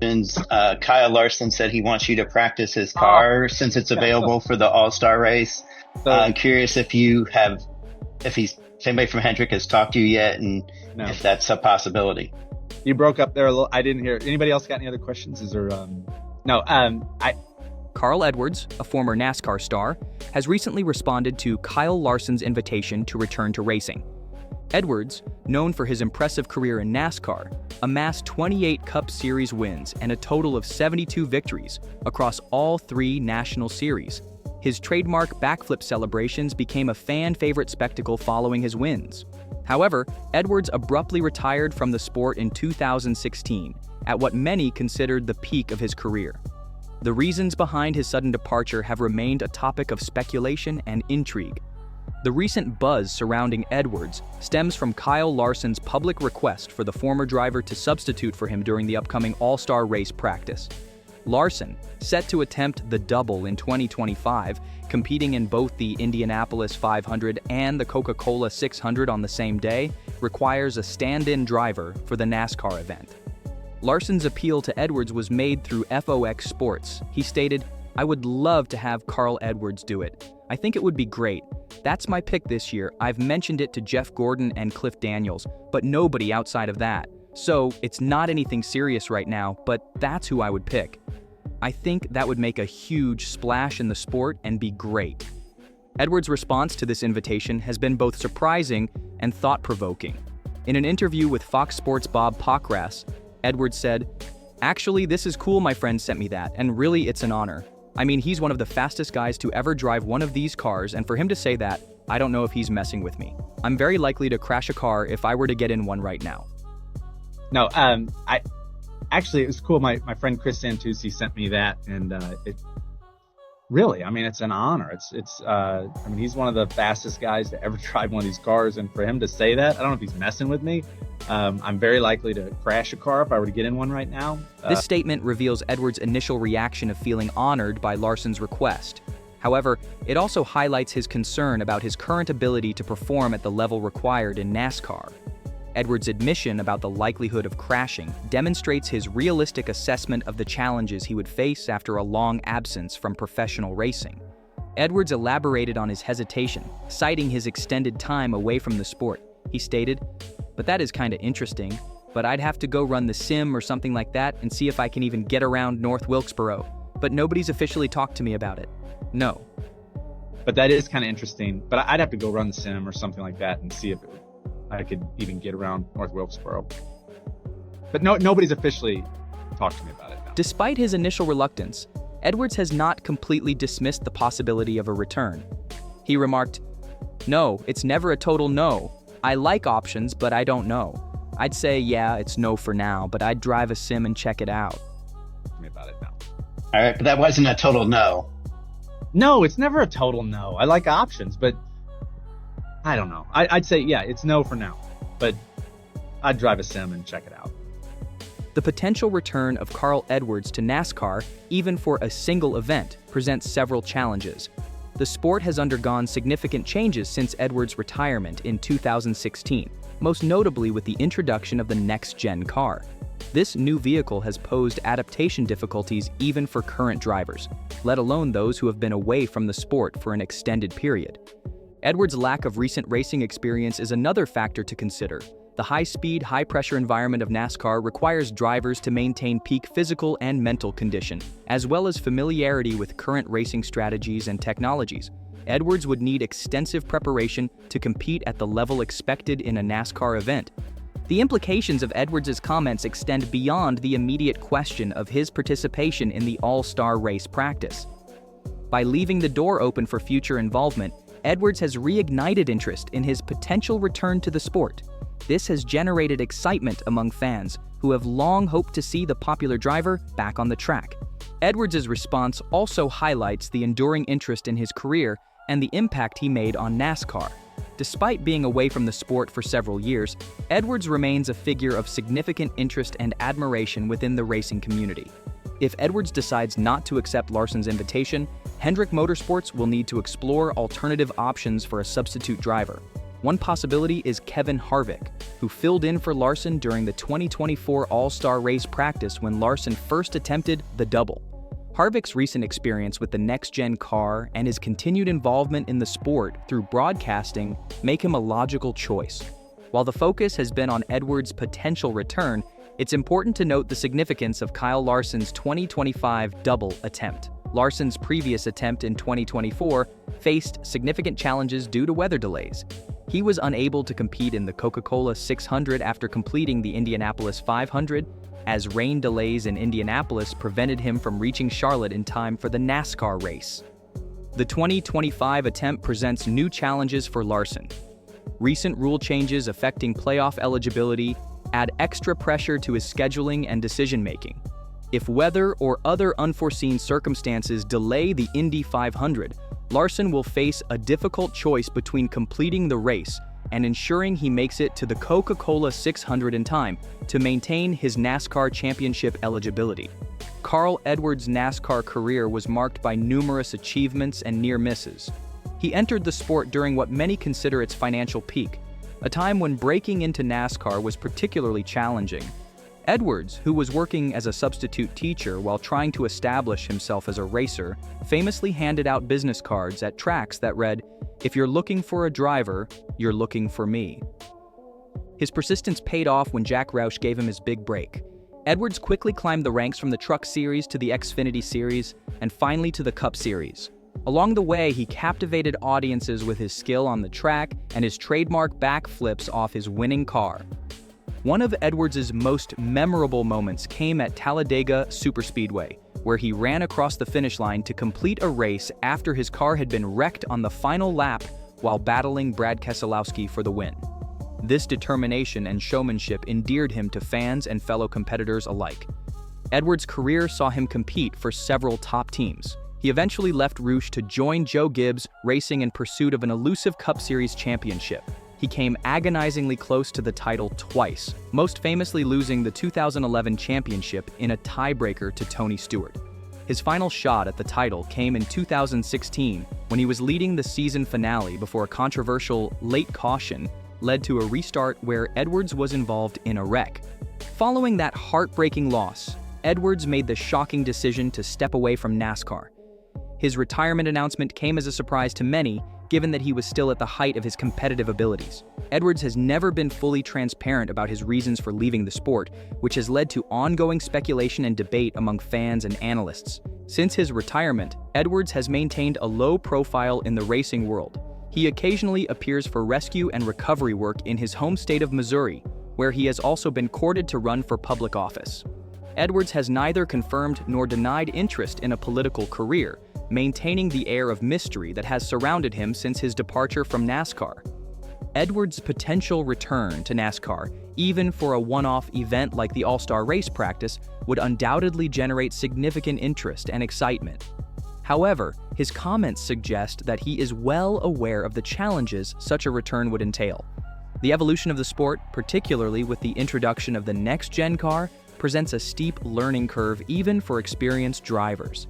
Kyle Larson said he wants you to practice his car since it's available for the All-Star race. I'm curious if anybody from Hendrick has talked to you yet, and if that's a possibility. You broke up there a little. I didn't hear. Anybody else got any other questions? Is there? No. Carl Edwards, a former NASCAR star, has recently responded to Kyle Larson's invitation to return to racing. Edwards, known for his impressive career in NASCAR, amassed 28 Cup Series wins and a total of 72 victories across all 3 national series. His trademark backflip celebrations became a fan-favorite spectacle following his wins. However, Edwards abruptly retired from the sport in 2016, at what many considered the peak of his career. The reasons behind his sudden departure have remained a topic of speculation and intrigue. The recent buzz surrounding Edwards stems from Kyle Larson's public request for the former driver to substitute for him during the upcoming All-Star race practice. Larson, set to attempt the double in 2025, competing in both the Indianapolis 500 and the Coca-Cola 600 on the same day, requires a stand-in driver for the NASCAR event. Larson's appeal to Edwards was made through FOX Sports. He stated, "I would love to have Carl Edwards do it. I think it would be great. That's my pick this year. I've mentioned it to Jeff Gordon and Cliff Daniels, but nobody outside of that. So it's not anything serious right now, but that's who I would pick. I think that would make a huge splash in the sport and be great." Edwards' response to this invitation has been both surprising and thought-provoking. In an interview with Fox Sports' Bob Pockras, Edwards said, "Actually, this is cool, my friend sent me that, and really it's an honor. I mean, he's one of the fastest guys to ever drive one of these cars, and for him to say that, I don't know if he's messing with me. I'm very likely to crash a car if I were to get in one right now." No, it was cool. My friend Chris Santucci sent me that, and it's an honor. He's one of the fastest guys to ever drive one of these cars, and for him to say that, I don't know if he's messing with me. I'm very likely to crash a car if I were to get in one right now. This statement reveals Edwards' initial reaction of feeling honored by Larson's request. However, it also highlights his concern about his current ability to perform at the level required in NASCAR. Edwards' admission about the likelihood of crashing demonstrates his realistic assessment of the challenges he would face after a long absence from professional racing. Edwards elaborated on his hesitation, citing his extended time away from the sport. He stated, "But that is kinda interesting, but I'd have to go run the sim or something like that and see if I can even get around North Wilkesboro, but nobody's officially talked to me about it. No." But that is kind of interesting, but I'd have to go run the sim or something like that and see if I could even get around North Wilkesboro. But nobody's officially talked to me about it now. Despite his initial reluctance, Edwards has not completely dismissed the possibility of a return. He remarked, "No, it's never a total no. I like options, but I don't know. I'd say, yeah, it's no for now, but I'd drive a sim and check it out." Tell me about it now. All right, but that wasn't a total no. No, it's never a total no. I like options, but I don't know. I'd say, yeah, it's no for now, but I'd drive a sim and check it out. The potential return of Carl Edwards to NASCAR, even for a single event, presents several challenges. The sport has undergone significant changes since Edwards' retirement in 2016, most notably with the introduction of the next-gen car. This new vehicle has posed adaptation difficulties even for current drivers, let alone those who have been away from the sport for an extended period. Edwards' lack of recent racing experience is another factor to consider. The high-speed, high-pressure environment of NASCAR requires drivers to maintain peak physical and mental condition, as well as familiarity with current racing strategies and technologies. Edwards would need extensive preparation to compete at the level expected in a NASCAR event. The implications of Edwards' comments extend beyond the immediate question of his participation in the All-Star race practice. By leaving the door open for future involvement, Edwards has reignited interest in his potential return to the sport. This has generated excitement among fans who have long hoped to see the popular driver back on the track. Edwards' response also highlights the enduring interest in his career and the impact he made on NASCAR. Despite being away from the sport for several years, Edwards remains a figure of significant interest and admiration within the racing community. If Edwards decides not to accept Larson's invitation, Hendrick Motorsports will need to explore alternative options for a substitute driver. One possibility is Kevin Harvick, who filled in for Larson during the 2024 All-Star Race practice when Larson first attempted the double. Harvick's recent experience with the next-gen car and his continued involvement in the sport through broadcasting make him a logical choice. While the focus has been on Edwards' potential return, it's important to note the significance of Kyle Larson's 2025 double attempt. Larson's previous attempt in 2024 faced significant challenges due to weather delays. He was unable to compete in the Coca-Cola 600 after completing the Indianapolis 500, as rain delays in Indianapolis prevented him from reaching Charlotte in time for the NASCAR race. The 2025 attempt presents new challenges for Larson. Recent rule changes affecting playoff eligibility add extra pressure to his scheduling and decision-making. If weather or other unforeseen circumstances delay the Indy 500, Larson will face a difficult choice between completing the race and ensuring he makes it to the Coca-Cola 600 in time to maintain his NASCAR championship eligibility. Carl Edwards' NASCAR career was marked by numerous achievements and near misses. He entered the sport during what many consider its financial peak, a time when breaking into NASCAR was particularly challenging. Edwards, who was working as a substitute teacher while trying to establish himself as a racer, famously handed out business cards at tracks that read, "If you're looking for a driver, you're looking for me." His persistence paid off when Jack Roush gave him his big break. Edwards quickly climbed the ranks from the Truck Series to the Xfinity Series, and finally to the Cup Series. Along the way, he captivated audiences with his skill on the track and his trademark backflips off his winning car. One of Edwards' most memorable moments came at Talladega Superspeedway, where he ran across the finish line to complete a race after his car had been wrecked on the final lap while battling Brad Keselowski for the win. This determination and showmanship endeared him to fans and fellow competitors alike. Edwards' career saw him compete for several top teams. He eventually left Roush to join Joe Gibbs, racing in pursuit of an elusive Cup Series championship. He came agonizingly close to the title twice, most famously losing the 2011 championship in a tiebreaker to Tony Stewart. His final shot at the title came in 2016 when he was leading the season finale before a controversial late caution led to a restart where Edwards was involved in a wreck. Following that heartbreaking loss, Edwards made the shocking decision to step away from NASCAR. His retirement announcement came as a surprise to many, given that he was still at the height of his competitive abilities. Edwards has never been fully transparent about his reasons for leaving the sport, which has led to ongoing speculation and debate among fans and analysts. Since his retirement, Edwards has maintained a low profile in the racing world. He occasionally appears for rescue and recovery work in his home state of Missouri, where he has also been courted to run for public office. Edwards has neither confirmed nor denied interest in a political career, maintaining the air of mystery that has surrounded him since his departure from NASCAR. Edwards' potential return to NASCAR, even for a one-off event like the All-Star Race practice, would undoubtedly generate significant interest and excitement. However, his comments suggest that he is well aware of the challenges such a return would entail. The evolution of the sport, particularly with the introduction of the next-gen car, presents a steep learning curve even for experienced drivers.